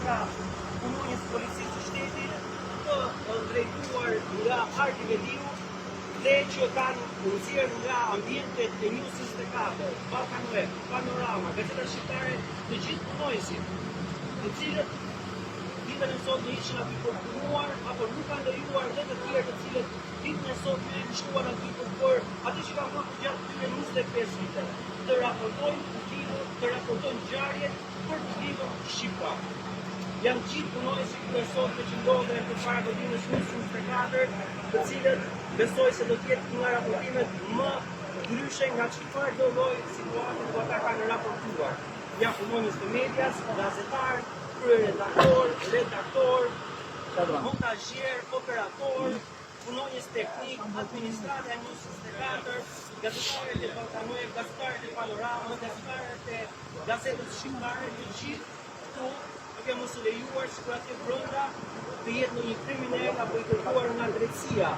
nga punonjës së policisë së shtetit, të drejtuar nga Arti Veliu dhe që kanë nxjerrë nga ambientet e News 24, Balkan Web, Panorama, Gazeta Shqiptare, të gjithë punonjësit, të cilët ditën e sotme ishin aty për punuar, apo nuk kanë lejuar dhe të tjerë të cilët ditën e sotme shkuan aty për atë që kanë bërë gjatë këtyre 25 vite, të raportojnë kujtimin, të raportojnë ngjarjet për të lidhur shqiptar. Janë gjithë punonjësit kryesor që ndodhen përpara godinës News 24, të cilët besoj se do të jetë nga raportimet më ndryshe nga çfarë do lloj situate do ata kanë raportuar. Janë punonjës të medias, gazetar, redaktor, montazhier, operator, punonjës teknik, administratë e News 24, gazetarët e Balkan Web, gazetarët e Panorama, gazetarët e Gazetës Shqiptare, të gjithë këtu duke mos u lejuar sikur atje brenda të jetë në një kriminal apo i kërkuar nga drejtësia